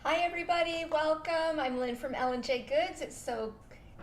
Hi everybody, welcome. I'm Lynn from L&J Goods. It's so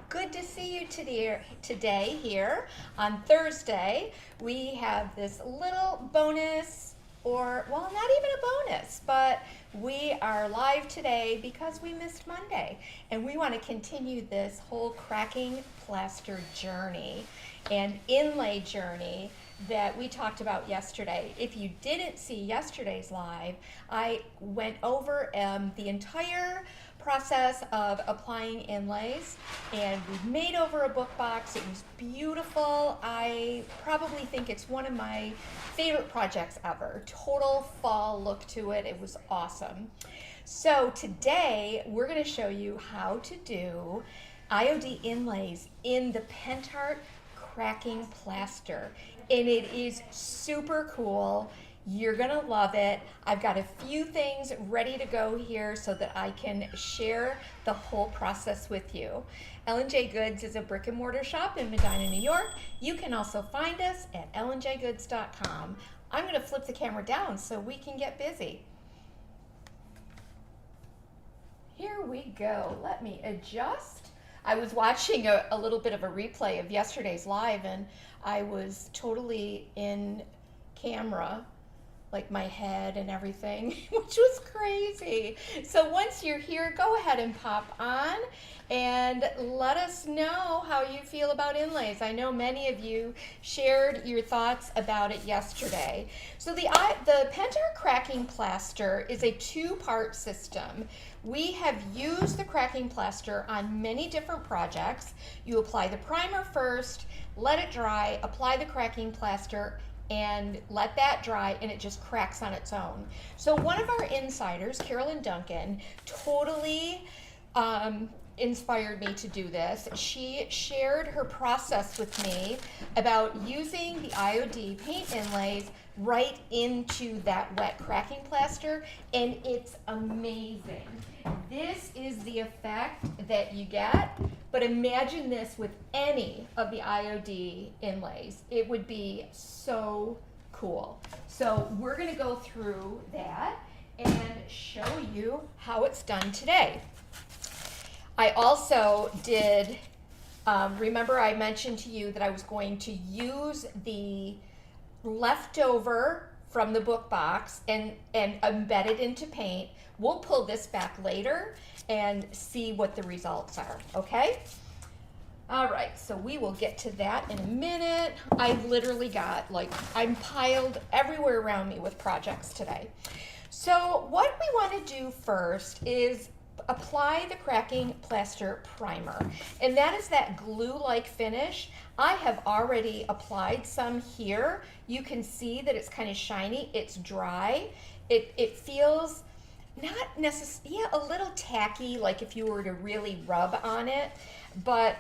good to see you today here on Thursday. We have this little bonus, or well, not even a bonus, but we are live today because we missed Monday, and we want to continue this whole cracking plaster journey and inlay journey that we talked about yesterday. If you didn't see yesterday's live, I went over the entire process of applying inlays, and we made over a book box. It was beautiful. I probably think it's one of my favorite projects ever. Total fall look to it. It was awesome. So today we're going to show you how to do I.O.D inlays in the Pentart cracking plaster, and it is super cool. You're gonna love it. I've got a few things ready to go here so that I can share the whole process with you. L&J Goods is a brick and mortar shop in Medina, New York. You can also find us at lnjgoods.com. I'm gonna flip the camera down so we can get busy. Here we go. Let me adjust. I was watching a little bit of a replay of yesterday's live, and I was totally in camera, like my head and everything, which was crazy. So once you're here, go ahead and pop on and let us know how you feel about inlays. I know many of you shared your thoughts about it yesterday. So the Pentart cracking plaster is a two-part system. We have used the cracking plaster on many different projects. You apply the primer first, let it dry, apply the cracking plaster, and let that dry, and it just cracks on its own. So one of our insiders, Carolyn Duncan, totally inspired me to do this. She shared her process with me about using the I.O.D paint inlays right into that wet cracking plaster, and it's amazing. This is the effect that you get, but imagine this with any of the I.O.D inlays. It would be so cool. So we're going to go through that and show you how it's done today. I also did, remember I mentioned to you that I was going to use the leftover from the book box and embed it into paint. We'll pull this back later and see what the results are, okay? All right, so we will get to that in a minute. I've literally got, I'm piled everywhere around me with projects today. So what we want to do first is apply the cracking plaster primer, and that is that glue-like finish. I have already applied some here. You can see that it's kind of shiny. It's dry. It feels not necessarily, yeah, a little tacky, like if you were to really rub on it. But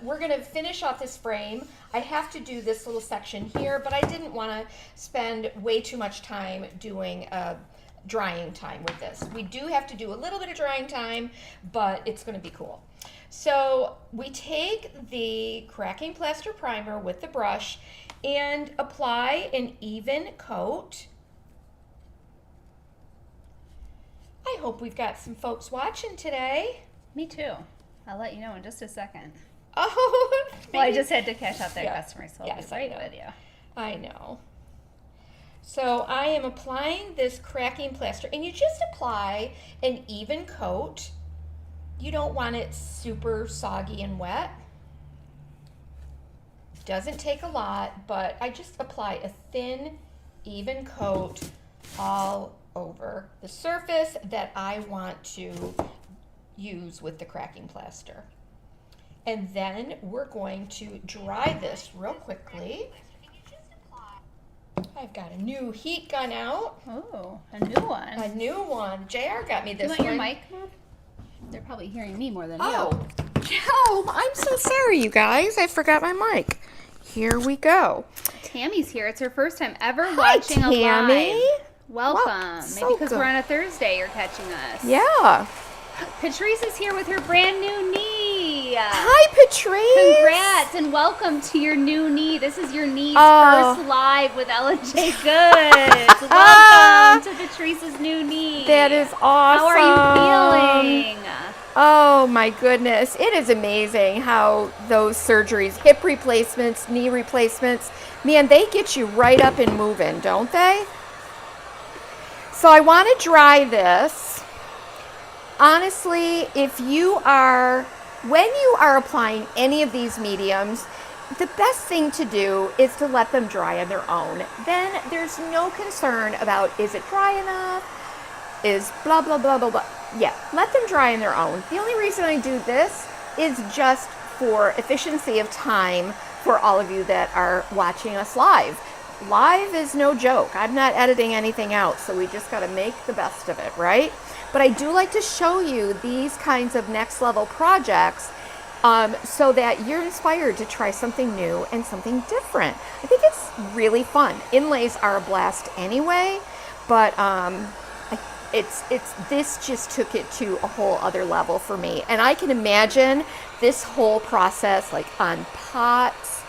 we're going to finish off this frame. I have to do this little section here, but I didn't want to spend way too much time doing drying time with this. We do have to do a little bit of drying time, but it's going to be cool. So we take the cracking plaster primer with the brush and apply an even coat. I hope we've got some folks watching today. Me too. I'll let you know in just a second. Oh, well, I just had to cash out their customers, so I'll yes, be right with you. I know. So I am applying this cracking plaster, and you just apply an even coat. You don't want it super soggy and wet. Doesn't take a lot, but I just apply a thin, even coat all over the surface that I want to use with the cracking plaster. And then we're going to dry this real quickly. I've got a new heat gun out. Oh, a new one. A new one. JR got me this one. You want your mic moved? They're probably hearing me more than you. Oh, I'm so sorry, you guys. I forgot my mic. Here we go. Tammy's here. It's her first time ever Hi, watching Tammy. a live. Welcome. Wow, so Maybe because good. we're on a Thursday you're catching us. Yeah. Patrice is here with her brand new niece. Hi, Patrice. Congrats and welcome to your new knee. This is your knee's Oh. first live with Ella J. Goods. Welcome to Patrice's new knee. That is awesome. How are you feeling? Oh my goodness. It is amazing how those surgeries, hip replacements, knee replacements, man, they get you right up and moving, don't they? So I want to dry this. Honestly, when you are applying any of these mediums, the best thing to do is to let them dry on their own. Then there's no concern about, is it dry enough? Is blah, blah, blah, blah, blah. Yeah, let them dry on their own. The only reason I do this is just for efficiency of time for all of you that are watching us live. Live is no joke. I'm not editing anything out, so we just got to make the best of it, right? But I do like to show you these kinds of next level projects so that you're inspired to try something new and something different. I think it's really fun. Inlays are a blast anyway, but this just took it to a whole other level for me. And I can imagine this whole process like on pots,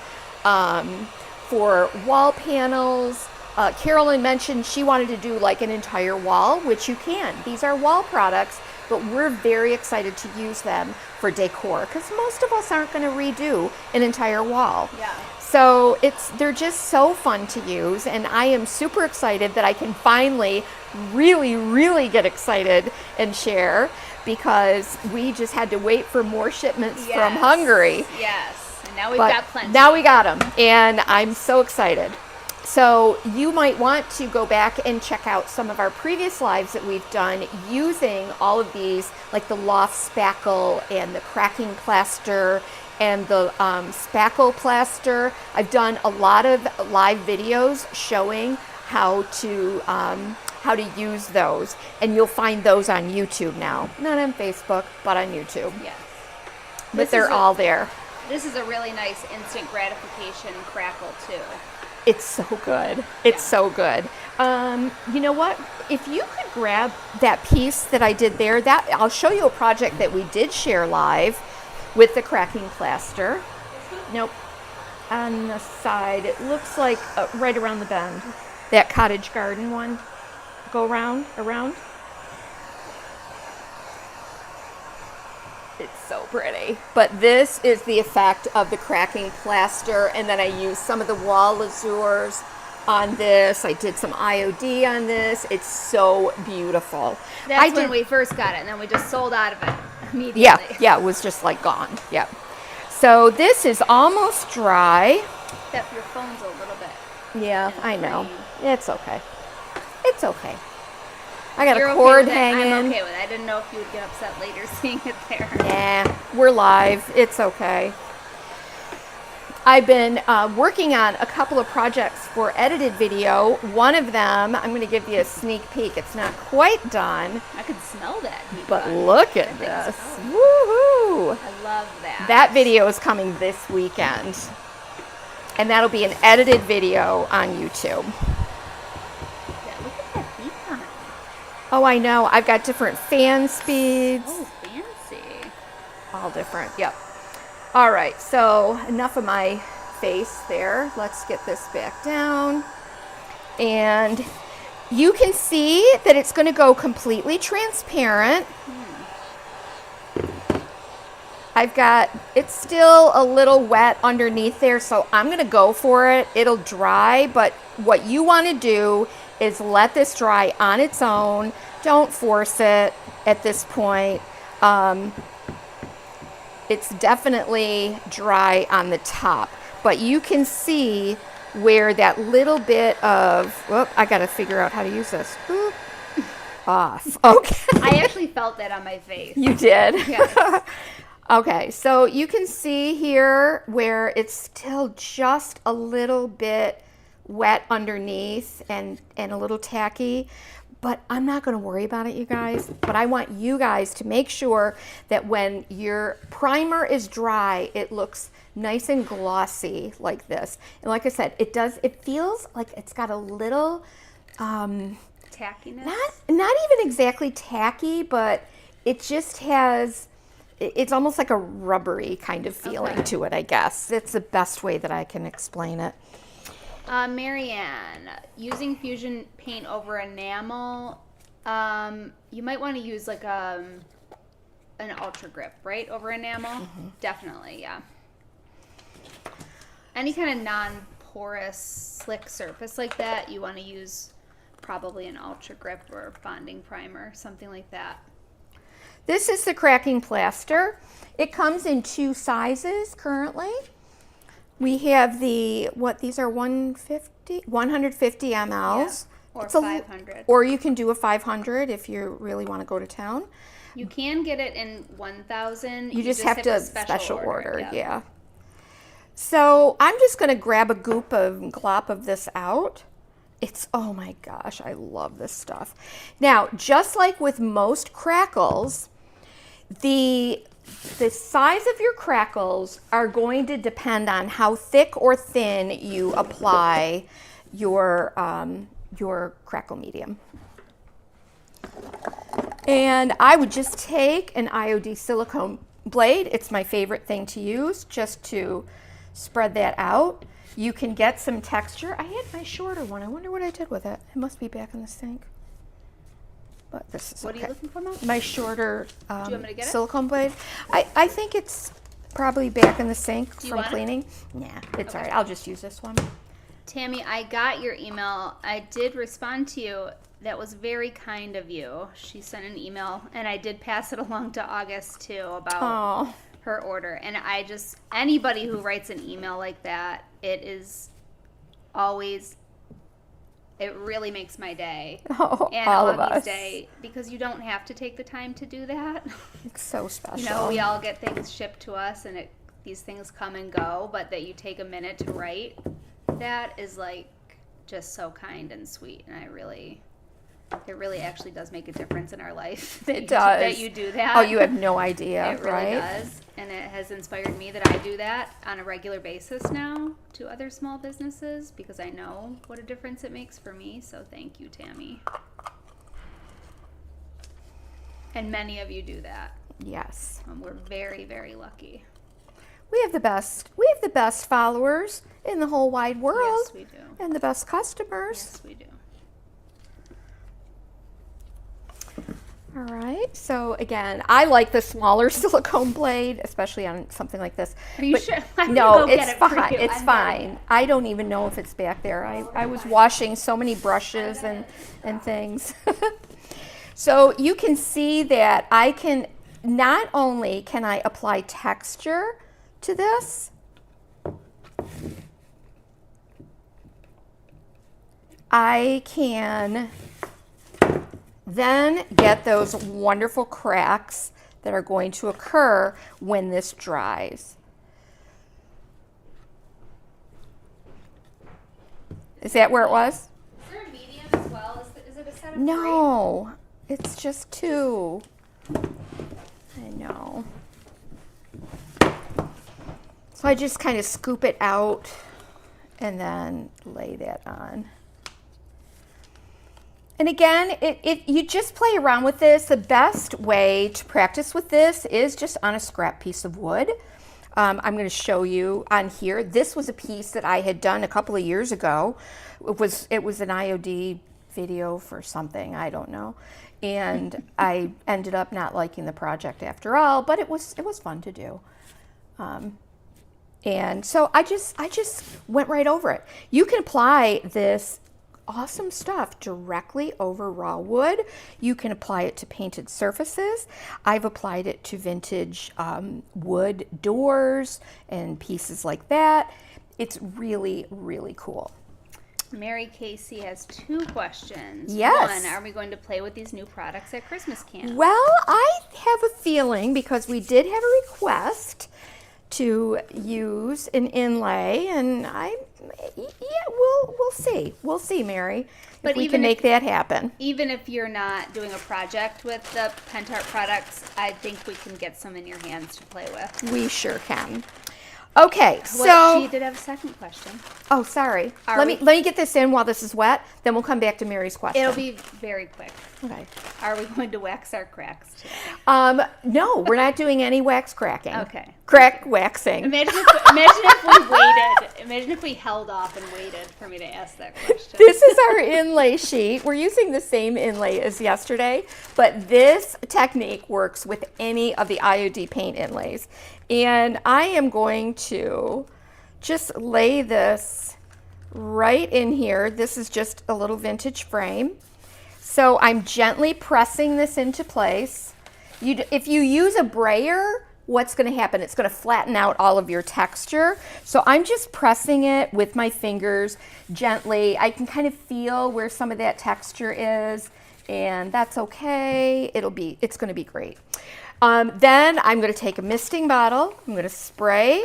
for wall panels. Carolyn mentioned she wanted to do like an entire wall, which you can. These are wall products, but we're very excited to use them for decor because most of us aren't going to redo an entire wall. Yeah. So they're just so fun to use, and I am super excited that I can finally really, really get excited and share because we just had to wait for more shipments from Hungary. Yes, and now we've got plenty. Now we got them, and I'm so excited. So you might want to go back and check out some of our previous lives that we've done using all of these, like the loft spackle and the cracking plaster and the spackle plaster. I've done a lot of live videos showing how to use those, and you'll find those on YouTube now. Not on Facebook, but on YouTube. Yeah. But they're all there. This is a really nice instant gratification crackle too. It's so good. It's so good. You know what? If you could grab that piece that I did there, I'll show you a project that we did share live with the cracking plaster. Nope. On the side, it looks like right around the bend. That cottage garden one. Go around. It's so pretty. But this is the effect of the cracking plaster, and then I used some of the wall lasures on this. I did some I.O.D. on this. It's so beautiful. That's when we first got it, and then we just sold out of it immediately. Yeah, it was just like gone. Yeah. So this is almost dry. Except your phone's a little bit. Yeah, I know. It's okay. It's okay. I got You're a cord okay hanging. I'm okay with it. I didn't know if you would get upset later seeing it there. Yeah, we're live. It's okay. I've been working on a couple of projects for edited video. One of them, I'm going to give you a sneak peek. It's not quite done. I could smell that. But look at this. Woohoo! I love that. That video is coming this weekend. And that'll be an edited video on YouTube. Look at that beacon. Oh, I know. I've got different fan speeds. Oh, fancy. All different. Yep. All right. So enough of my face there. Let's get this back down. And you can see that it's going to go completely transparent. It's still a little wet underneath there, so I'm going to go for it. It'll dry, but what you want to do is let this dry on its own. Don't force it at this point. It's definitely dry on the top, but you can see where that little bit of, I got to figure out how to use this. Off. Okay. I actually felt that on my face. You did? Yes. Okay, so you can see here where it's still just a little bit wet underneath and a little tacky, but I'm not going to worry about it, you guys. But I want you guys to make sure that when your primer is dry, it looks nice and glossy like this. And like I said, it feels like it's got a little tackiness? Not even exactly tacky, but it just has it's almost like a rubbery kind of feeling to it, I guess. It's the best way that I can explain it. Marianne, using fusion paint over enamel, you might want to use like an ultra grip, right, over enamel. Definitely, yeah. Any kind of non-porous slick surface like that, you want to use probably an ultra grip or bonding primer, something like that. This is the cracking plaster. It comes in 2 sizes currently. We have these are 150 mLs. Yeah, or 500. Or you can do a 500 if you really want to go to town. You can get it in 1,000. You just have to special order. Yep. Yeah. So I'm just going to grab a glop of this out. Oh my gosh, I love this stuff. Now, just like with most crackles, the size of your crackles are going to depend on how thick or thin you apply your crackle medium. And I would just take an I.O.D. silicone blade. It's my favorite thing to use, just to spread that out. You can get some texture. I had my shorter one. I wonder what I did with it. It must be back in the sink. But this is What are you looking for, Mom? my shorter Do you want me to get it? silicone blade. I think it's probably back in the sink Do you from want it? cleaning. Nah, it's Okay. all right. I'll just use this one. Tammy, I got your email. I did respond to you. That was very kind of you. She sent an email, and I did pass it along to August, too, about Oh, her order. And anybody who writes an email like that, it is always, it really makes my day. oh And all of Augie's us. day, because you don't have to take the time to do that. It's so special. You know, we all get things shipped to us, and these things come and go, but that you take a minute to write, that is like just so kind and sweet. And it really actually does make a difference in our life. It does. That you do that. Oh, you have no idea, It really right? does. And it has inspired me that I do that on a regular basis now to other small businesses, because I know what a difference it makes for me. So thank you, Tammy. And many of you do that. Yes. We're very, very lucky. We have the best. We have the best followers in the whole wide world. Yes, we do. And the best customers. Yes, we do. All right. So again, I like the smaller silicone blade, especially on something like this. Are you But sure? I'm no, gonna go it's get it for fine. you. It's I'm fine. I don't even know if it's back there. I was washing so many brushes and things. So you can see that I can, not only can I apply texture to this, I can then get those wonderful cracks that are going to occur when this dries. Is that where it was? Is there a medium as well? Is it a set of No, it's just 2. I know. So I just kind of scoop it out and then lay that on. And again, you just play around with this. The best way to practice with this is just on a scrap piece of wood. I'm going to show you on here. This was a piece that I had done a couple of years ago. It was an I.O.D. video for something, I don't know. And I ended up not liking the project after all, but it was fun to do. And so I just went right over it. You can apply this awesome stuff directly over raw wood. You can apply it to painted surfaces. I've applied it to vintage wood doors and pieces like that. It's really, really cool. Mary Casey has 2 questions. Yes. 1, are we going to play with these new products at Christmas camp? Well, I have a feeling, because we did have a request to use an inlay, and we'll see, Mary, But if we even can make that happen. Even if you're not doing a project with the Pentart products, I think we can get some in your hands to play with. We sure can. Okay, Well, she so did have a second question. sorry. Are Let we- me get this in while this is wet. Then we'll come back to Mary's question. It'll be very quick. Okay. Are we going to wax our cracks today? No, we're not doing any wax cracking. Okay. Crack waxing. Imagine if we waited. Imagine if we held off and waited for me to ask that question. This is our inlay sheet. We're using the same inlay as yesterday, but this technique works with any of the I.O.D paint inlays. And I am going to just lay this right in here. This is just a little vintage frame. So I'm gently pressing this into place. If you use a brayer, what's going to happen? It's going to flatten out all of your texture. So I'm just pressing it with my fingers gently. I can kind of feel where some of that texture is, and that's okay. It's going to be great. Then I'm going to take a misting bottle. I'm going to spray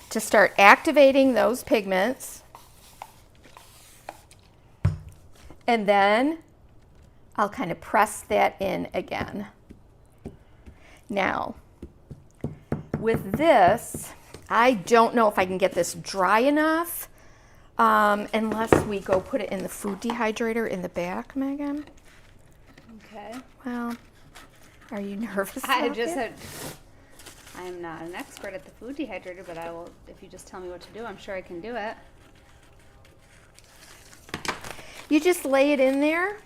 to start activating those pigments. And then I'll kind of press that in again. Now, with this, I don't know if I can get this dry enough unless we go put it in the food dehydrator in the back, Megan. Okay. Well, are you nervous? I about am not an expert at the food dehydrator, but I will, if you just tell me what to do, I'm sure I can do it. You just lay it in there.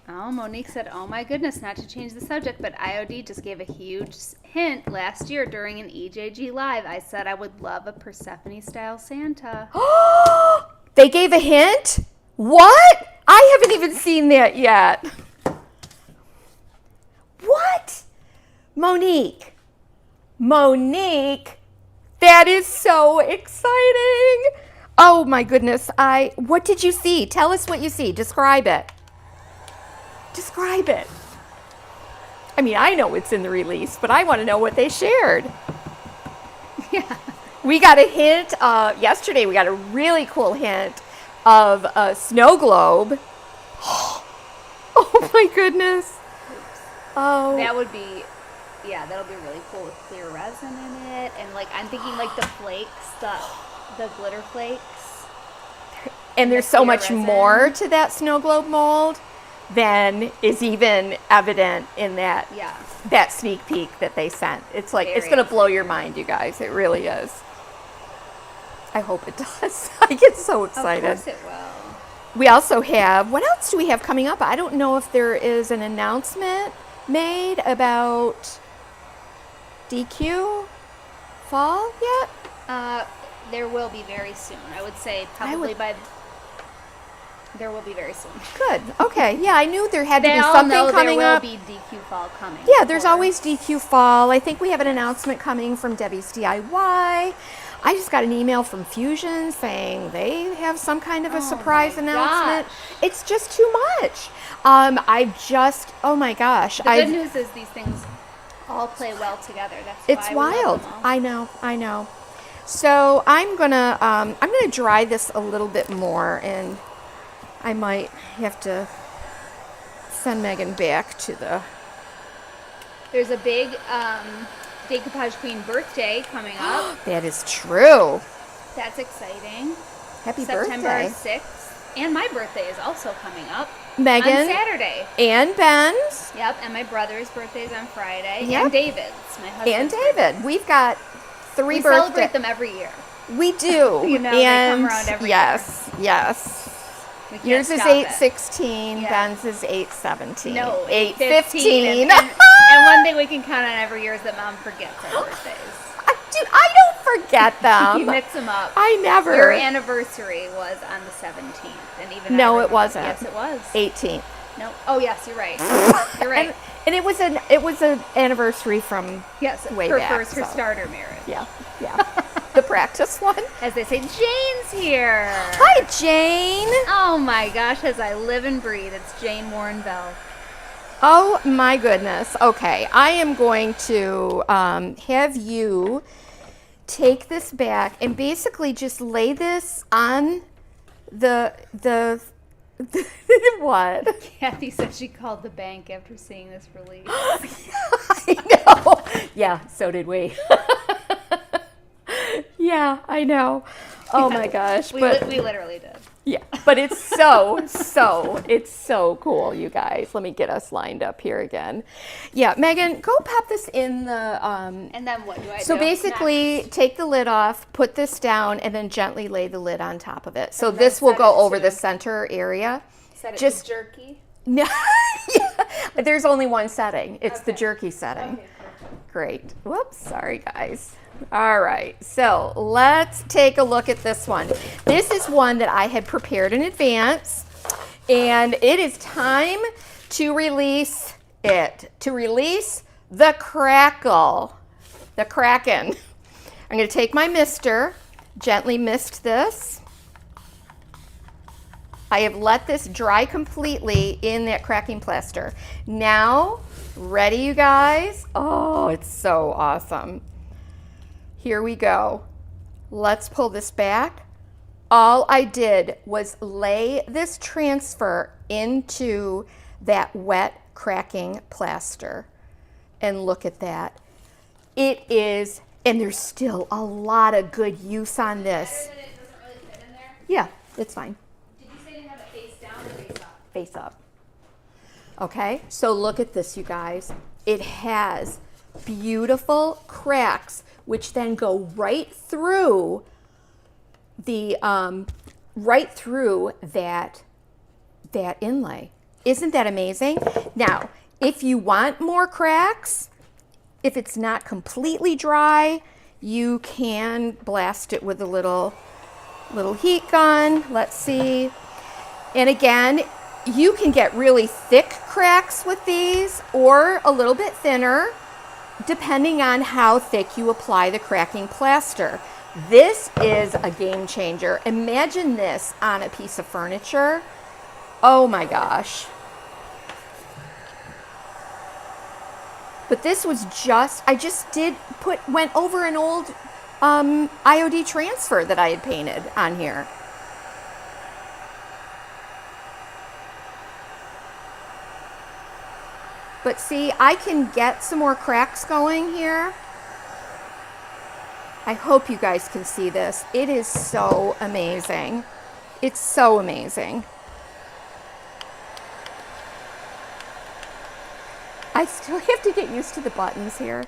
Oh, Monique said, oh my goodness, not to change the subject, but I.O.D just gave a huge hint last year during an EJG Live. I said I would love a Persephone-style Santa. They gave a hint? What? I haven't even seen that yet. What? Monique, that is so exciting. Oh my goodness. What did you see? Tell us what you see. Describe it. Describe it. I mean, I know it's in the release, but I want to know what they shared. Yeah. We got a hint, yesterday we got a really cool hint of a snow globe. Oh my goodness. Oh. That would be, yeah, that'll be really cool with clear resin in it. And like, I'm thinking like the flakes, the glitter flakes. And there's so much resin. more to that snow globe mold than is even evident in that sneak peek that they sent. It's like, it's going to blow your mind, you guys. It really is. I hope it does. I get so excited. Of course it will. We also have, what else do we have coming up? I don't know if there is an announcement made about DQ fall yet. There will be very soon. I would say probably there will be very soon. Good. Okay. Yeah, I knew there had to They be all something know coming there will up. be DQ fall coming. Yeah, there's always DQ fall. I think we have an announcement coming from Debbie's DIY. I just got an email from Fusion saying they have some kind of a surprise announcement. Gosh. It's just too much. Oh my gosh. The good news is these things all play well together. That's It's why we wild. love them all. I know. So I'm gonna dry this a little bit more, and I might have to send Megan back to the. There's a big Decoupage Queen birthday coming up. That is true. That's exciting. Happy September birthday, 6th. And my birthday is also coming up. Megan. On Saturday. And Ben's. Yep, and my brother's birthday is on Friday. Yep. And David's, my husband's And birthday. David. We've got 3 We birthdays. celebrate them every year. We do. You know, they come around every yes. We can't Yours is stop it. 8/16. Yeah. Ben's is 8/17. No, 8/15. And one thing we can count on every year is that Mom forgets our birthdays. Dude, I don't forget them. You mix them up. I never. Your anniversary was on the 17th, and even No, I it wasn't. Yes, it was. 18th. No. Oh, yes, you're right. You're right. And it was an anniversary from Yes, way her back, her so. starter marriage. yeah. The practice one. As they say, Jane's here. Hi, Jane. Oh my gosh, as I live and breathe, it's Jane Warren Bell. Oh my goodness. Okay, I am going to have you take this back and basically just lay this on the what? Kathy said she called the bank after seeing this release. I know. Yeah, so did we. Yeah, I know. Oh my gosh. We But literally did. Yeah, but it's it's so cool, you guys. Let me get us lined up here again. Yeah, Megan, go pop this in the, And then what do I do? so basically next? take the lid off, put this down, and then gently lay the lid on top of it. So And then this will set go it over to- the center area. Set it just- to jerky. No, yeah, there's only one setting. It's the Okay. jerky setting. Okay, perfect. Great. Whoops, sorry guys. All right, so let's take a look at this one. This is one that I had prepared in advance, and it is time to release it, to release the crackle, the kraken. I'm gonna take my mister, gently mist this. I have let this dry completely in that cracking plaster. Now, ready you guys? Oh, it's so awesome. Here we go. Let's pull this back. All I did was lay this transfer into that wet cracking plaster. And look at that. It is, and there's still a lot of good use on this. Better than it doesn't really fit in there? Yeah, it's fine. Did you say to have it face down or face up? Face up. Okay, so look at this, you guys. It has beautiful cracks, which then go right through the that inlay. Isn't that amazing? Now, if you want more cracks, if it's not completely dry, you can blast it with a little heat gun. Let's see. And again, you can get really thick cracks with these or a little bit thinner, depending on how thick you apply the cracking plaster. This is a game changer. Imagine this on a piece of furniture. Oh my gosh. But this was went over an old I.O.D. transfer that I had painted on here. But see, I can get some more cracks going here. I hope you guys can see this. It is so amazing. It's so amazing. I still have to get used to the buttons here.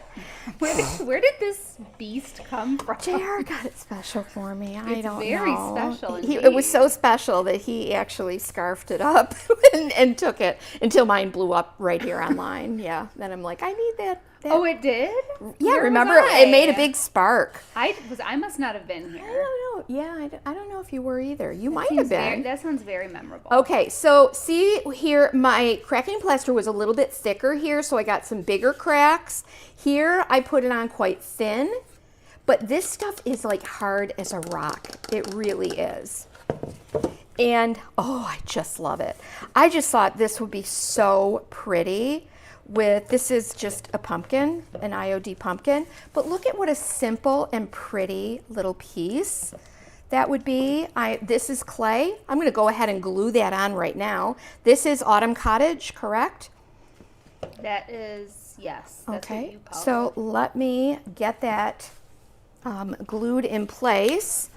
Where did this beast come from? JR got it special for me. I It's don't very know. special It was indeed. so special that he actually scarfed it up and took it until mine blew up right here online. Yeah. Then I'm like, I need that. Oh, it did? Yeah, Where was remember? I? It made a big spark. I must not have been I here. don't know. Yeah, I don't know if you were either. You might have been. That sounds very memorable. Okay, so see here, my cracking plaster was a little bit thicker here, so I got some bigger cracks. Here, I put it on quite thin, but this stuff is like hard as a rock. It really is. And, oh, I just love it. I just thought this would be so pretty with, this is just a pumpkin, an I.O.D. pumpkin, but look at what a simple and pretty little piece that would be. This is clay. I'm going to go ahead and glue that on right now. This is Autumn Cottage, correct? That is, yes. That's what Okay, you call so it. let me get that glued in place.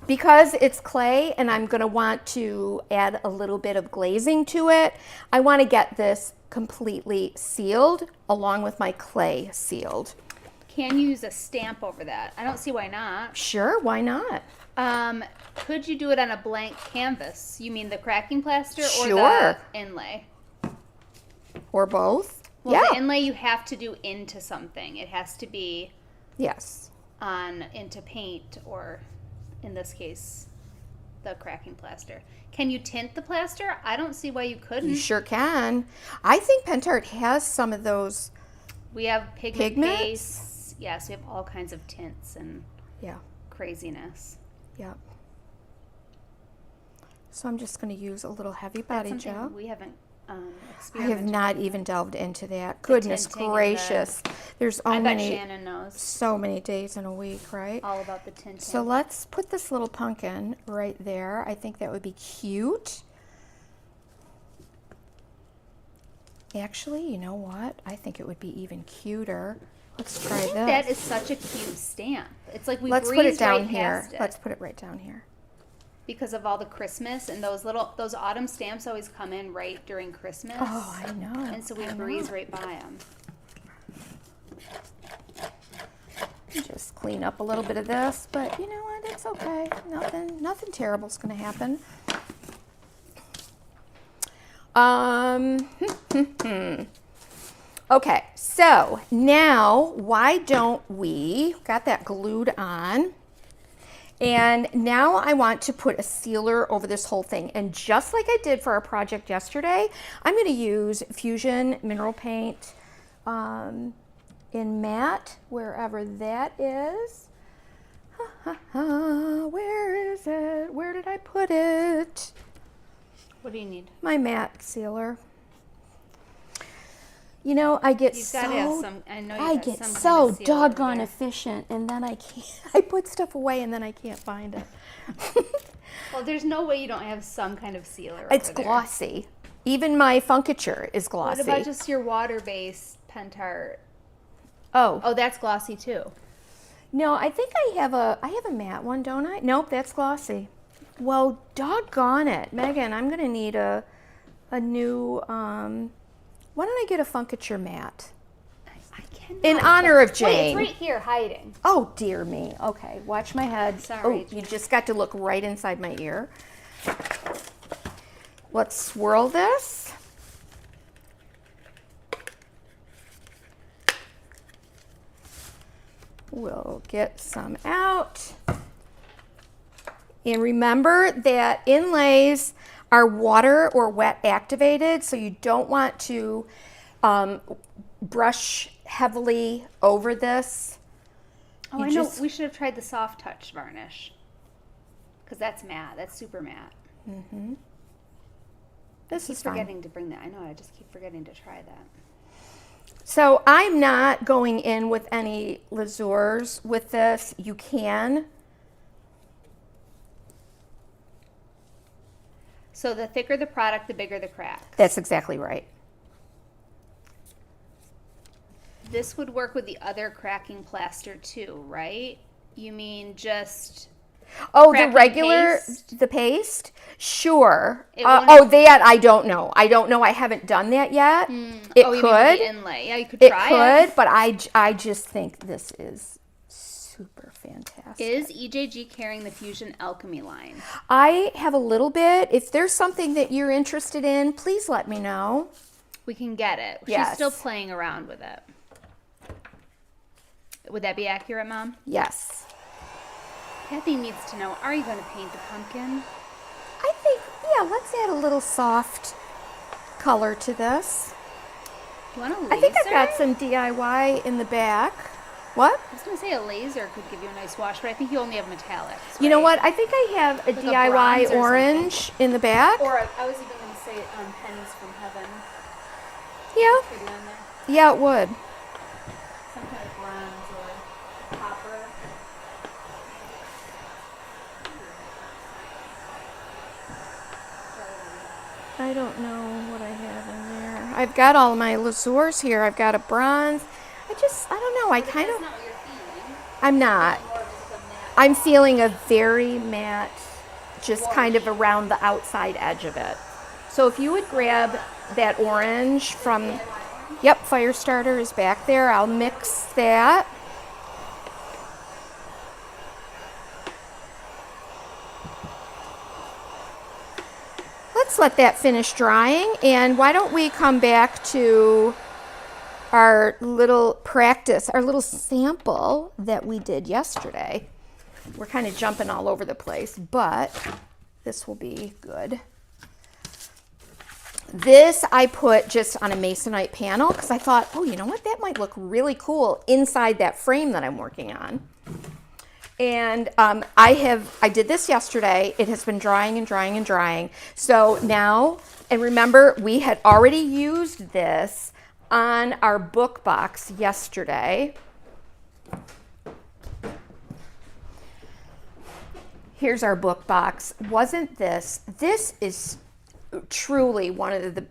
Because it's clay and I'm going to want to add a little bit of glazing to it, I want to get this completely sealed along with my clay sealed. Can you use a stamp over that? I don't see why not. Sure, why not? Could you do it on a blank canvas? You mean the cracking plaster or Sure. the inlay? Or both? Well, yeah. the inlay you have to do into something. It has to be Yes. into paint or, in this case, the cracking plaster. Can you tint the plaster? I don't see why you couldn't. You sure can. I think Pentart has some of those. We have pigment Pigments? base. Yes, we have all kinds of tints and Yeah. craziness. Yep. So I'm just going to use a little heavy That's body something gel. we haven't I have experimented not with. even delved into that. Goodness tinting and the- gracious. There's I bet many, Shannon knows so many days in a week, right? all about the tinting. So let's put this little pumpkin right there. I think that would be cute. Actually, you know what? I think it would be even cuter. Let's try this. That is such a cute stamp. It's like we Let's put it breezed down right here. past it. Let's put it right down here. because of all the Christmas and those autumn stamps always come in right during Christmas. Oh, I know. And so we breeze right by them. Just clean up a little bit of this, but you know what? It's okay. Nothing terrible's going to happen. Okay, so now why don't we, got that glued on, and now I want to put a sealer over this whole thing. And just like I did for our project yesterday, I'm going to use Fusion Mineral Paint in matte, wherever that is. Where is it? Where did I put it? What do you need? My matte sealer. You know, I get You've got to have some. I know I you've got get some so kind of seal over doggone there. efficient, and then I can't. I put stuff away, and then I can't find it. Well, there's no way you don't have some kind of sealer. It's over there. glossy. Even my Funkature is glossy. What about just your water-based Pentart? Oh, Oh, that's glossy too. no, I think I have a matte one, don't I? Nope, that's glossy. Well, doggone it, Megan, I'm gonna need a new. Why don't I get a Funkature matte? I cannot. In honor of Wait, Jane. it's right here hiding. Oh dear me. Okay, watch my head. Sorry, Oh, you just got to look right inside my ear. Let's swirl this. We'll get some out. And remember that inlays are water or wet activated, so you don't want to brush heavily over this. Oh, You I know. just- We should have tried the soft touch varnish. Because that's matte. That's super matte. This I keep is fine. forgetting to bring that. I know. I just keep forgetting to try that. So I'm not going in with any lasers with this. You can. So the thicker the product, the bigger the cracks. That's exactly right. This would work with the other cracking plaster too, right? You mean just Oh, Cracking the regular, paste? the paste? Sure. It wouldn't- That I don't know. I don't know. I haven't done that yet. It oh, you mean with could. the inlay? Yeah, you could It try could, it. but I just think this is super fantastic. Is EJG carrying the Fusion Alchemy line? I have a little bit. If there's something that you're interested in, please let me know. We can get it. Yes. She's still playing around with it. Would that be accurate, Mom? Yes. Kathy needs to know, are you going to paint the pumpkin? I think, yeah, let's add a little soft color to this. You want a laser? I think I've got some DIY in the back. What? I was going to say a laser could give you a nice wash, but I think you only have metallics. You know right? what? I think I have a Like a DIY bronze or orange in the back. Or I was even going to say pennies from heaven. Yeah, Pretty on there. yeah, it would. Some kind of bronze or copper. I don't know what I have in there. I've got all my lasers here. I've got a bronze. I don't know. I kind That's of, not what you're feeling. I'm not. More of just a matte. I'm feeling a very matte, just kind of around the outside edge of it. So if you would grab that orange from, yep, Firestarter is back there. I'll mix that. Let's let that finish drying, and why don't we come back to our little practice, our little sample that we did yesterday. We're kind of jumping all over the place, but this will be good. This I put just on a masonite panel because I thought, oh, you know what? That might look really cool inside that frame that I'm working on. And I did this yesterday. It has been drying and drying and drying. So now, and remember, we had already used this on our book box yesterday. Here's our book box. Wasn't this is truly one of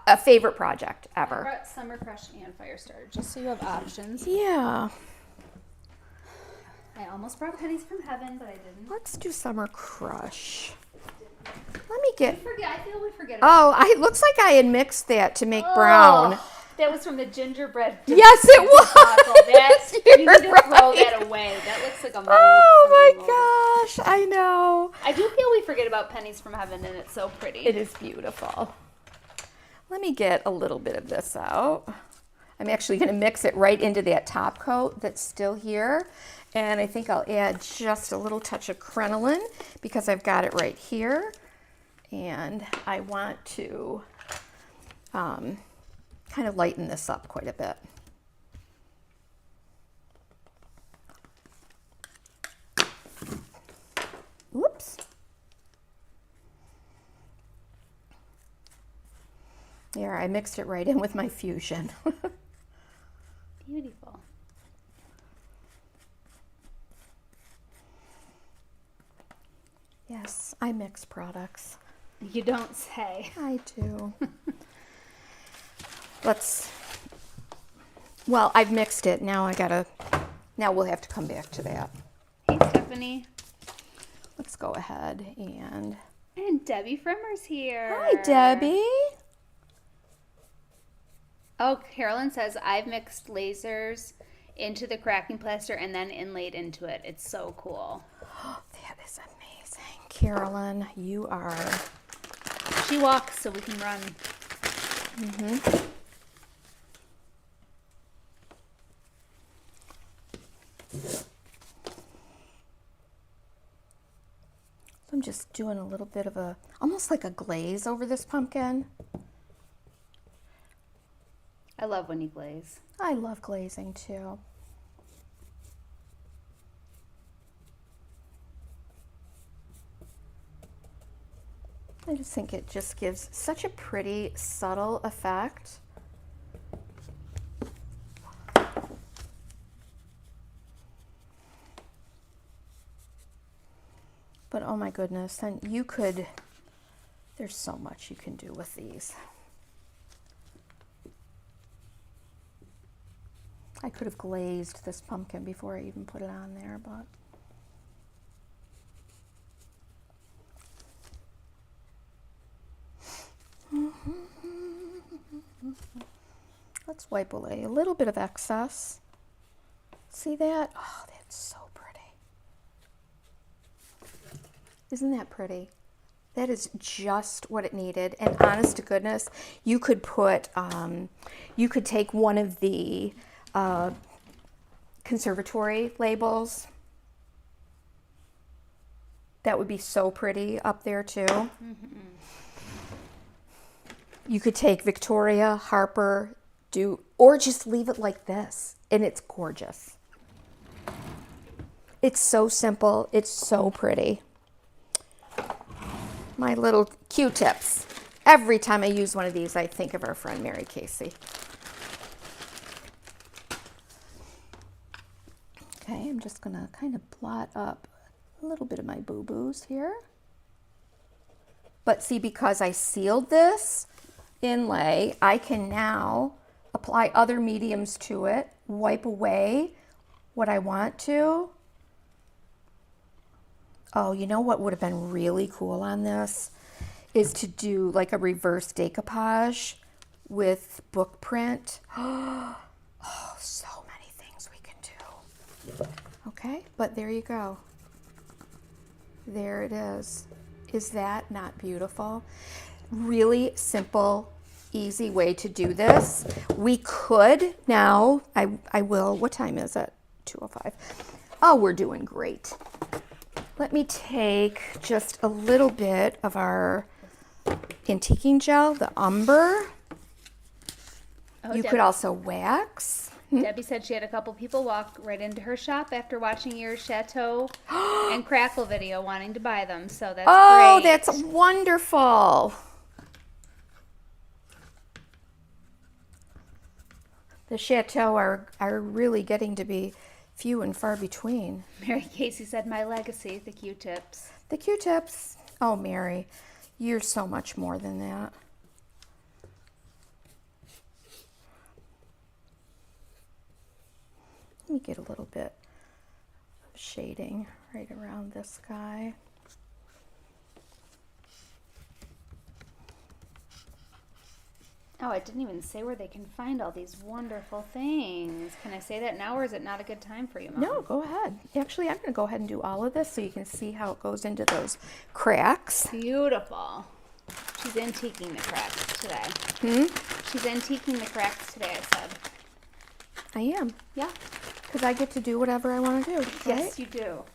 a favorite project I ever. brought Summer Crush and Firestarter just so you have options. Yeah. I almost brought pennies from heaven, but I didn't. Let's do Summer Crush. Let me get. I feel we forget about Oh, it looks like I had mixed that to make brown. That was from the gingerbread. Yes, it was. You need to throw that away. That looks like a mold. Oh my gosh, I know. I do feel we forget about pennies from heaven, and it's so pretty. It is beautiful. Let me get a little bit of this out. I'm actually going to mix it right into that top coat that's still here. And I think I'll add just a little touch of crinoline because I've got it right here. And I want to kind of lighten this up quite a bit. Whoops. There, I mixed it right in with my fusion. Beautiful. Yes, I mix products. You don't say. I do. Well, I've mixed it. Now we'll have to come back to that. Hey, Stephanie. Let's go ahead and Debbie Frimmer's here. Hi, Debbie. Oh, Carolyn says, I've mixed lasers into the cracking plaster and then inlaid into it. It's so cool. That is amazing. Carolyn, you are... She walks so we can run. Mm-hmm. So I'm just doing a little bit of almost like a glaze over this pumpkin. I love when you glaze. I love glazing too. I just think it just gives such a pretty, subtle effect. But oh my goodness, then there's so much you can do with these. I could have glazed this pumpkin before I even put it on there, but let's wipe away a little bit of excess. See that? Oh, that's so pretty. Isn't that pretty? That is just what it needed. And honest to goodness, you could take one of the conservatory labels. That would be so pretty up there too. Mm-hmm. You could take Victoria, Harper, or just leave it like this, and it's gorgeous. It's so simple. It's so pretty. My little Q-tips. Every time I use one of these, I think of our friend Mary Casey. Okay, I'm just going to kind of blot up a little bit of my boo-boos here. But see, because I sealed this inlay, I can now apply other mediums to it, wipe away what I want to. Oh, you know what would have been really cool on this is to do like a reverse decoupage with book print. Oh, so many things we can do. Okay, but there you go. There it is. Is that not beautiful? Really simple, easy way to do this. We could now, I will, what time is it? 2:05. Oh, we're doing great. Let me take just a little bit of our antiquing gel, the umber. Oh, You could also wax. Debbie said she had a couple people walk right into her shop after watching your Chateau and Crackle video wanting to buy them. So that's Oh, great. that's wonderful. The Chateau are really getting to be few and far between. Mary Casey said, my legacy, the Q-tips. The Q-tips. Oh, Mary, you're so much more than that. Let me get a little bit of shading right around this guy. Oh, I didn't even say where they can find all these wonderful things. Can I say that now, or is it not a good time for you, Mom? No, go ahead. Actually, I'm going to go ahead and do all of this so you can see how it goes into those cracks. Beautiful. She's antiquing the cracks today. She's antiquing the cracks today, I said. I am. Yeah. Because I get to do whatever I want to do, right? Yes, you do.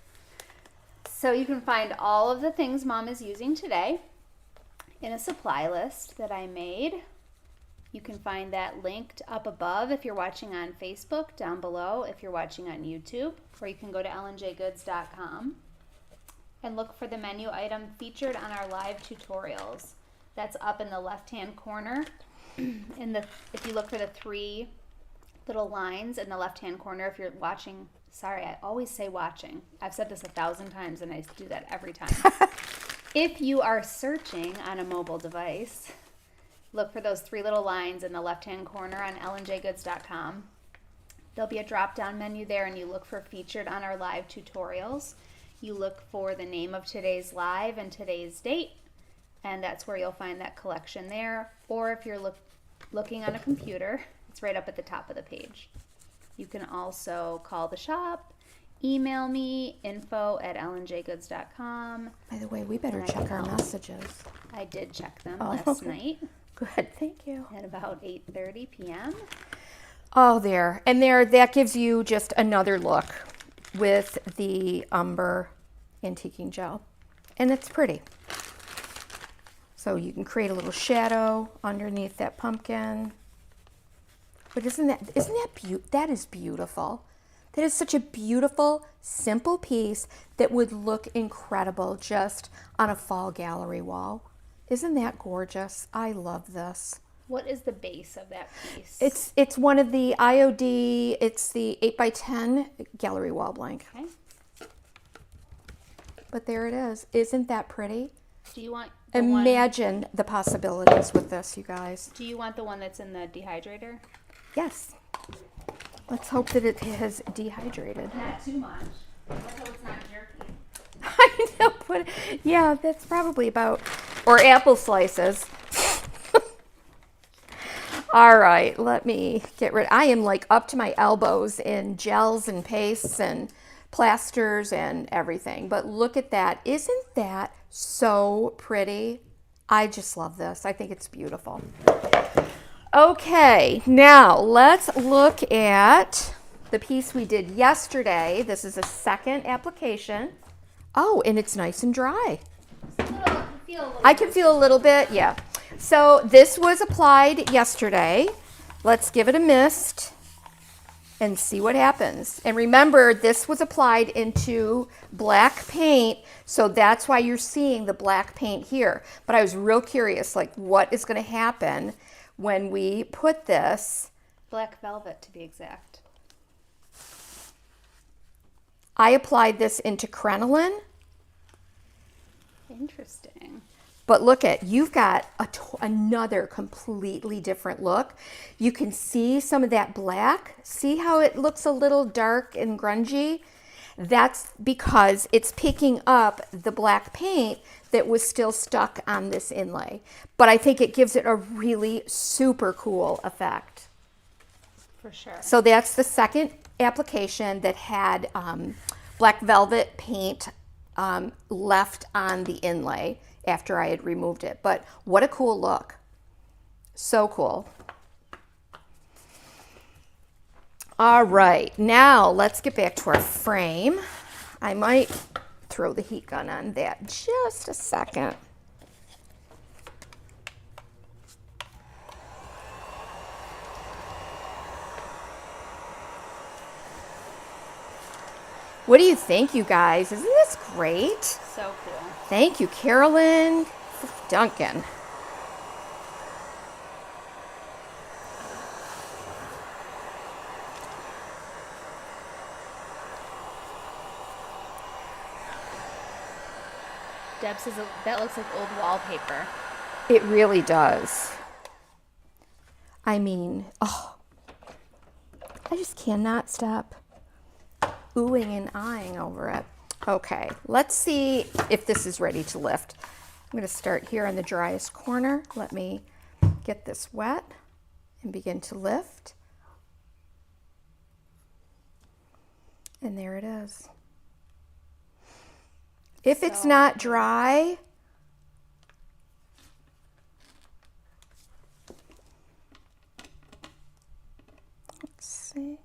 So you can find all of the things Mom is using today in a supply list that I made. You can find that linked up above if you're watching on Facebook, down below if you're watching on YouTube, or you can go to ellenjgoods.com and look for the menu item featured on our live tutorials. That's up in the left-hand corner. If you look for the 3 little lines in the left-hand corner, if you're watching, sorry, I always say watching. I've said this 1,000 times and I do that every time. If you are searching on a mobile device, look for those 3 little lines in the left-hand corner on ellenjgoods.com. There'll be a drop-down menu there, and you look for featured on our live tutorials. You look for the name of today's live and today's date, and that's where you'll find that collection there. Or if you're looking on a computer, it's right up at the top of the page. You can also call the shop, email me, info@ellenjgoods.com. By the way, we better check our messages. I did check them Oh, last okay. night. Good, thank you. At about 8:30 p.m. Oh, there. And there, that gives you just another look with the umber antiquing gel. And it's pretty. So you can create a little shadow underneath that pumpkin. But that is beautiful. That is such a beautiful, simple piece that would look incredible just on a fall gallery wall. Isn't that gorgeous? I love this. What is the base of that piece? It's one of the I.O.D. It's the 8x10 gallery wall blank. Okay. But there it is. Isn't that pretty? Do you want Imagine the possibilities with this, you guys. Do you want the one that's in the dehydrator? Yes. Let's hope that it has dehydrated. Not too much. Let's hope it's not jerky. I know, but yeah, that's probably about, or apple slices. All right, let me get rid. I am like up to my elbows in gels and pastes and plasters and everything. But look at that. Isn't that so pretty? I just love this. I think it's beautiful. Okay, now let's look at the piece we did yesterday. This is a second application. Oh, and it's nice and dry. I can feel a little bit, yeah. So this was applied yesterday. Let's give it a mist and see what happens. And remember, this was applied into black paint, so that's why you're seeing the black paint here. But I was real curious, like, what is going to happen when we put this? Black velvet, to be exact. I applied this into crinoline. Interesting. But look at, you've got another completely different look. You can see some of that black. See how it looks a little dark and grungy? That's because it's picking up the black paint that was still stuck on this inlay. But I think it gives it a really super cool effect. For sure. So that's the second application that had black velvet paint left on the inlay after I had removed it. But what a cool look. So cool. All right, now let's get back to our frame. I might throw the heat gun on that just a second. What do you think, you guys? Isn't this great? So cool. Thank you, Carolyn Duncan. Deb says that looks like old wallpaper. It really does. I mean, oh, I just cannot stop oohing and eyeing over it. Okay, let's see if this is ready to lift. I'm going to start here on the driest corner. Let me get this wet and begin to lift. And there it is. If it's not dry, let's see.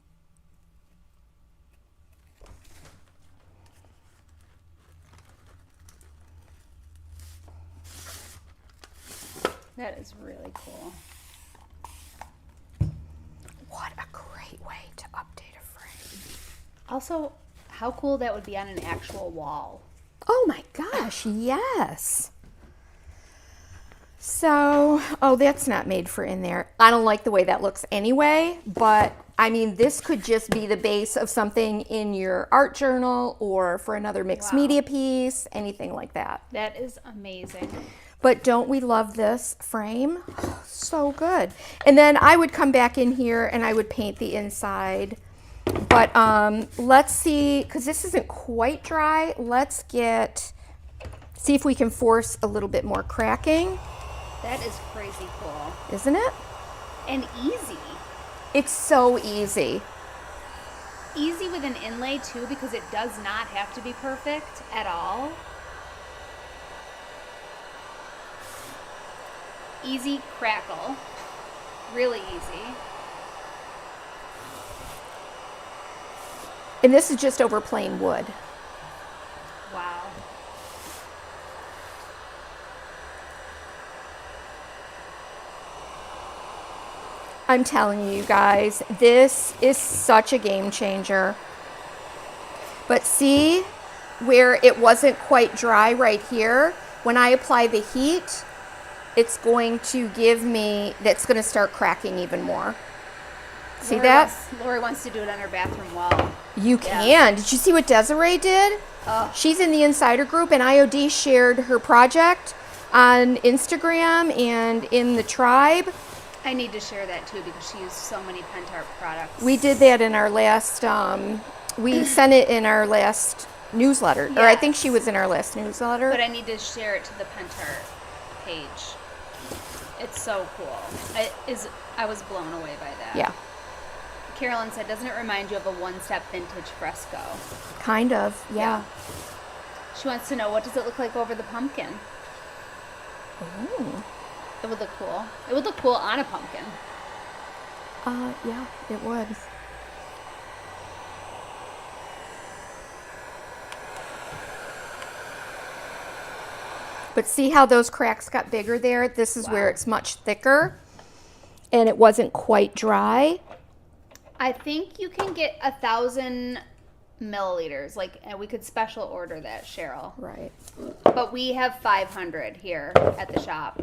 That is really cool. What a great way to update a frame. Also, how cool that would be on an actual wall. Oh my gosh, yes. So, oh, that's not made for in there. I don't like the way that looks anyway, but I mean, this could just be the base of something in your art journal or for another mixed media piece, anything like that. That is amazing. But don't we love this frame? So good. And then I would come back in here and I would paint the inside. But let's see, because this isn't quite dry. Let's see if we can force a little bit more cracking. That is crazy cool. Isn't it? And easy. It's so easy. Easy with an inlay too, because it does not have to be perfect at all. Easy crackle. Really easy. And this is just over plain wood. Wow. I'm telling you guys, this is such a game changer. But see where it wasn't quite dry right here? When I apply the heat, it's going to give me, that's going to start cracking even more. See that? Lori wants to do it on her bathroom wall. You can. Did you see what Desiree did? She's in the Insider group, and I.O.D shared her project on Instagram and in the tribe. I need to share that too because she used so many Pentart products. We did that in our last, we sent it in our last newsletter. Or I think she was in our last newsletter. But I need to share it to the Pentart page. It's so cool. I was blown away by that. Yeah. Carolyn said, doesn't it remind you of a one-step vintage fresco? Kind of, yeah. She wants to know, what does it look like over the pumpkin? Ooh. It would look cool. It would look cool on a pumpkin. Yeah, it would. But see how those cracks got bigger there? This is where it's much thicker and it wasn't quite dry. I think you can get 1,000 milliliters. And we could special order that, Cheryl. Right. But we have 500 here at the shop.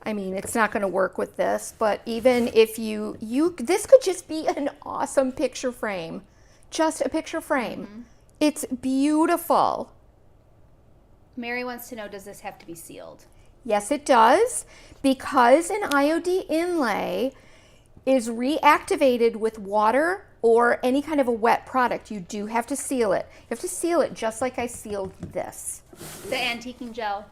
I mean, it's not going to work with this, but even if this could just be an awesome picture frame. Just a picture frame. Mm-hmm. It's beautiful. Mary wants to know, does this have to be sealed? Yes, it does. Because an I.O.D inlay is reactivated with water or any kind of a wet product, you do have to seal it. You have to seal it just like I sealed this. The antiquing gel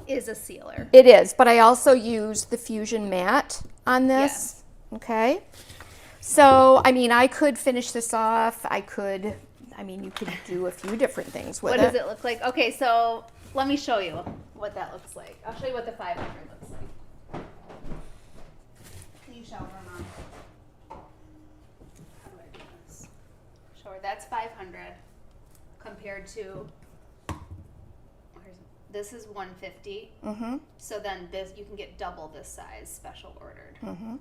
is a sealer. It is, but I also use the Fusion matte on this. Yes. Okay. So, I mean, I could finish this off. You could do a few different things with it. What does it look like? Okay, so let me show you what that looks like. I'll show you what the 500 looks like. Can you show her, Mom? How do I do this? Show her. That's 500 compared to, this is 150. Mm-hmm. So then this, you can get double this size, special ordered. Mm-hmm.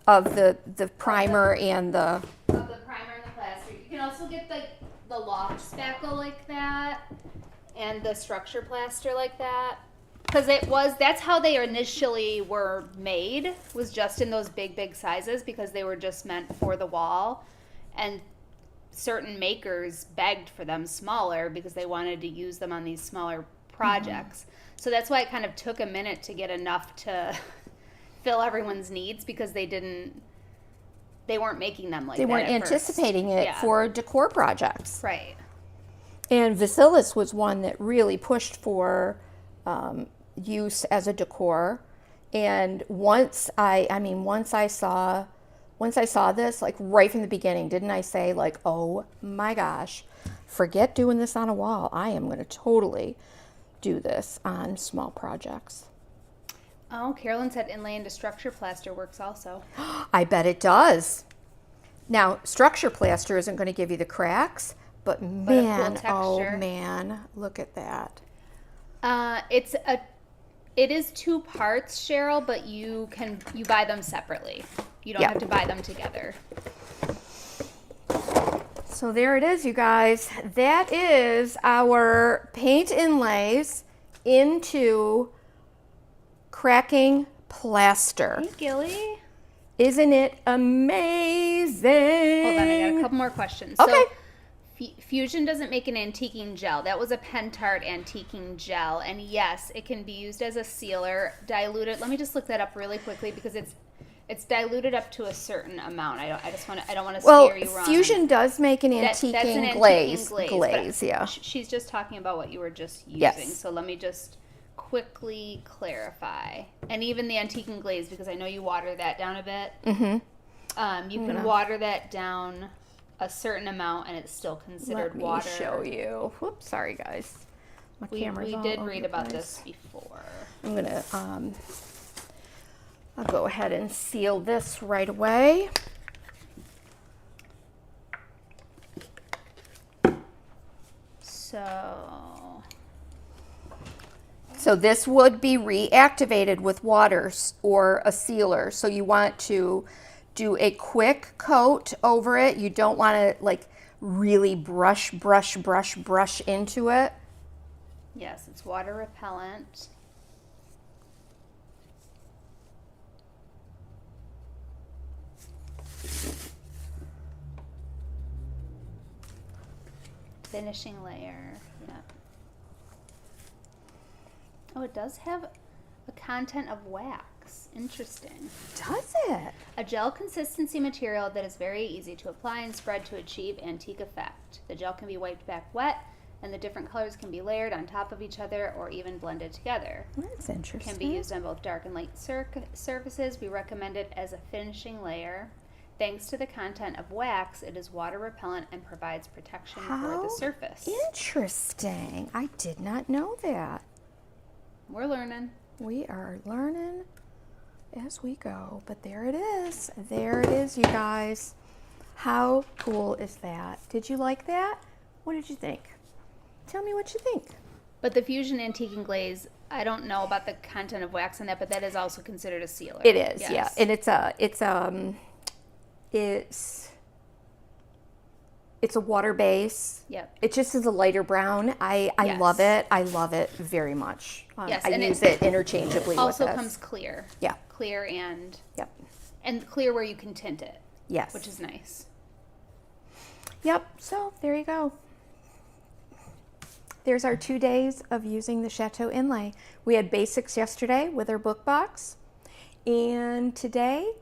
Of the primer and the... Of the primer and the plaster. You can also get the loft spackle like that and the structure plaster like that. Because that's how they initially were made, was just in those big sizes because they were just meant for the wall. And certain makers begged for them smaller because they wanted to use them on these smaller projects. Mm-hmm. So that's why it kind of took a minute to get enough to fill everyone's needs because they didn't they weren't making them like They that weren't at first. anticipating it Yeah. for decor projects. Right. And Vasilis was one that really pushed for use as a decor. And once I saw this, like right from the beginning, didn't I say like, oh my gosh, forget doing this on a wall. I am going to totally do this on small projects. Oh, Carolyn said inlay into structure plaster works also. I bet it does. Now, structure plaster isn't going to give you the cracks, but man, oh texture. man, look at that. It is 2 parts, Cheryl, but you buy them separately. You don't Yeah. have to buy them together. So there it is, you guys. That is our paint inlays into cracking plaster. Hey, Gilly. Isn't it amazing? Hold on, I got a couple more questions. Okay. So, Fusion doesn't make an antiquing gel. That was a Pentart antiquing gel, and yes, it can be used as a sealer. Diluted. Let me just look that up really quickly because it's diluted up to a certain amount. I don't want to scare you wrong. Fusion does make an That's an antiquing antiquing glaze, but yeah. She's just talking about what you were just using. Yes. So let me just quickly clarify. And even the antiquing glaze, because I know you water that down a bit. Mm-hmm. You can water that down a certain amount, and it's still considered water. Let me show you. Whoops, sorry guys. My camera's We all did over read the about place. this before. I'm gonna I'll go ahead and seal this right away. So this would be reactivated with water or a sealer. So you want to do a quick coat over it. You don't want to like really brush into it. Yes, it's water repellent. Finishing layer. Yeah. Oh, it does have a content of wax. Interesting. Does it? A gel consistency material that is very easy to apply and spread to achieve antique effect. The gel can be wiped back wet, and the different colors can be layered on top of each other or even blended together. That's interesting. Can be used on both dark and light surfaces. We recommend it as a finishing layer. Thanks to the content of wax, it is water repellent and provides protection for the surface. Interesting. I did not know that. We're learning. We are learning as we go, but there it is. There it is, you guys. How cool is that? Did you like that? What did you think? Tell me what you think. But the Fusion Antique and Glaze, I don't know about the content of wax in that, but that is also considered a sealer. It is, yes. yeah. And it's a water base. Yep. It just is a lighter brown. I Yes. love it. I love it very much. Yes, I and use it interchangeably Also with this. comes clear. Yeah. Clear and Yep. clear where you can tint it, Yes. which is nice. Yep. So there you go. There's our 2 days of using the Chateau Inlay. We had basics yesterday with our book box. And today,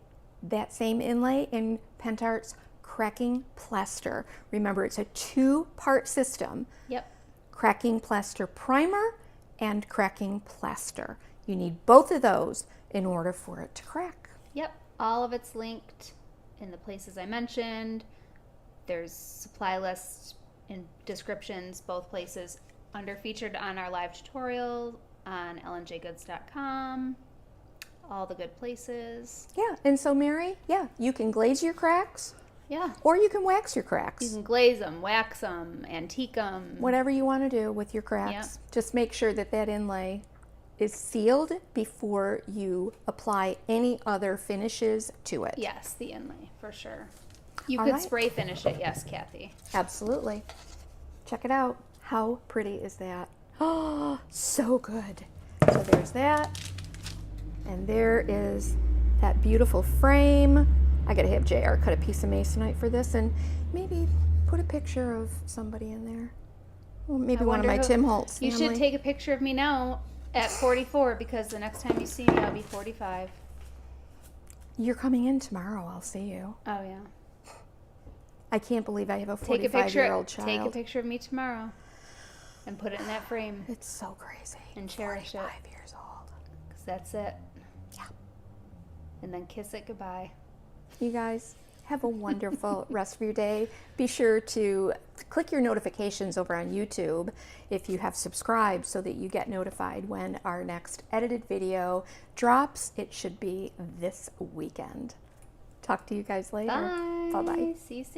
that same inlay in Pentart's cracking plaster. Remember, it's a 2-part system. Yep. Cracking plaster primer and cracking plaster. You need both of those in order for it to crack. Yep. All of it's linked in the places I mentioned. There's supply lists and descriptions, both places, under featured on our live tutorial on lnjgoods.com. All the good places. Yeah, and so Mary, you can glaze your cracks Yeah. or you can wax your cracks. You can glaze them, wax them, antique them. Whatever you want to do with your cracks. Yeah. Just make sure that that inlay is sealed before you apply any other finishes to it. Yes, the inlay, for sure. You All could right. spray finish it, yes, Kathy. Absolutely. Check it out. How pretty is that? Oh, so good. So there's that. And there is that beautiful frame. I gotta have JR cut a piece of masonite for this and maybe put a picture of somebody in there. Well, maybe one of my Tim Holtz You family. should take a picture of me now at 44 because the next time you see me, I'll be 45. You're coming in tomorrow. I'll see you. Oh yeah. I can't believe I have a Take a 45-year-old picture. child. Take a picture of me tomorrow, and put it in that frame. It's so crazy. And cherish it. 45 years old. 'Cause that's it. Yeah. And then kiss it goodbye. You guys have a wonderful rest of your day. Be sure to click your notifications over on YouTube if you have subscribed so that you get notified when our next edited video drops. It should be this weekend. Talk to you guys later. Bye. Bye-bye. See you soon.